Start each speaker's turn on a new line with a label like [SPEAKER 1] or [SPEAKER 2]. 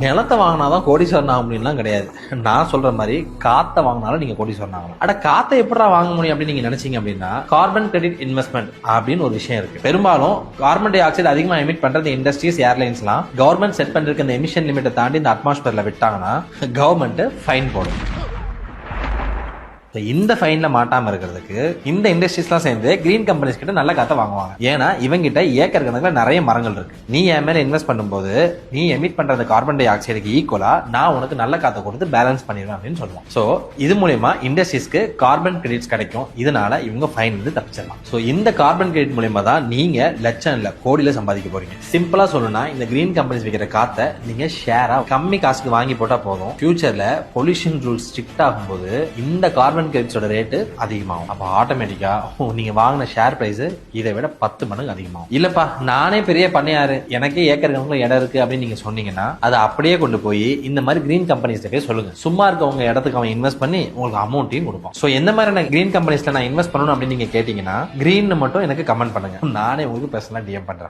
[SPEAKER 1] நிலத்தை வாங்கினாதான் கோடீஸ்வரன் ஆகும் அப்படின்லாம் கிடையாது. நான் சொல்ற மாதிரி காத்தை வாங்கினாலும் நீங்க கோடீஸ்வரன் ஆகலாம். அட காத்தை எப்படா வாங்க முடியும் அப்படின்னு நீங்க நினைச்சீங்க அப்படின்னா கார்பன் கிரெடிட் இன்வெஸ்ட்மெண்ட் அப்படின்னு ஒரு விஷயம் இருக்கு. பெரும்பாலும் கார்பன் டை ஆக்சைடு அதிகமா எமிட் பண்றது இண்டஸ்ட்ரீஸ், ஏர்லைன்ஸ்லாம் கவர்மெண்ட் செட் பண்ணிருக்க இந்த எமிஷன் லிமிட்டை தாண்டி இந்த அட்மாஸ்பியர்ல விட்டாங்கன்னா கவர்மெண்ட் ஃபைன் போடும். இந்த ஃபைன்ல மாட்டாம இருக்கிறதுக்கு இந்த இண்டஸ்ட்ரீஸ்லாம் சேர்ந்து கிரீன் கம்பெனிஸ் கிட்ட நல்ல காத்தை வாங்குவாங்க. ஏன்னா இவங்கிட்ட ஏக்கர் கணக்குல நிறைய மரங்கள் இருக்கு. நீ என் மேல இன்வெஸ்ட் பண்ணும்போது நீ எமிட் பண்ற கார்பன் டை ஆக்சைடுக்கு ஈக்குவலா நான் உனக்கு நல்ல காத்தை கொடுத்து பேலன்ஸ் பண்ணிடுவேன் அப்படின்னு சொல்லுவாங்க. சோ இது மூலமா இண்டஸ்ட்ரீஸ்க்கு கார்பன் கிரெடிட்ஸ் கிடைக்கும். இதனால இவங்க ஃபைன் வந்து தப்பிச்சிடலாம். சோ இந்த கார்பன் கிரெடிட் மூலமா தான் நீங்க லட்சம் இல்ல கோடியில சம்பாதிக்க போறீங்க. சிம்பிளா சொல்லணும்னா இந்த கிரீன் கம்பெனிஸ் விற்கிற காத்தை நீங்க ஷேரா கம்மி காசுக்கு வாங்கி போட்டா போதும். ஃபியூச்சர்ல பொல்யூஷன் ரூல்ஸ் ஸ்ட்ரிக்ட் ஆகும்போது இந்த கார்பன் கிரெடிட்ஸோட ரேட் அதிகமாகும். அப்ப ஆட்டோமேட்டிக்கா நீங்க வாங்கின ஷேர் பிரைஸ் இதை விட 10 மடங்கு அதிகமாகும். இல்லப்பா நானே பெரிய பண்ணையாரு, எனக்கே ஏக்கர் கணக்குல இடம் இருக்கு அப்படின்னு நீங்க சொன்னீங்கன்னா அதை அப்படியே கொண்டு போய் இந்த மாதிரி கிரீன் கம்பெனிஸ் போய் சொல்லுங்க. சும்மா இருக்கவங்க இடத்துக்கு அவன் இன்வெஸ்ட் பண்ணி உங்களுக்கு அமௌண்ட்டையும் கொடுப்பான். சோ எந்த மாதிரி கிரீன் கம்பெனிஸ்ல நான் இன்வெஸ்ட் பண்ணணும் அப்படின்னு நீங்க கேட்டீங்கன்னா கிரீன் மட்டும் எனக்கு கமெண்ட் பண்ணுங்க. நானே உங்களுக்கு பர்சனலா டிஎம் பண்றேன்.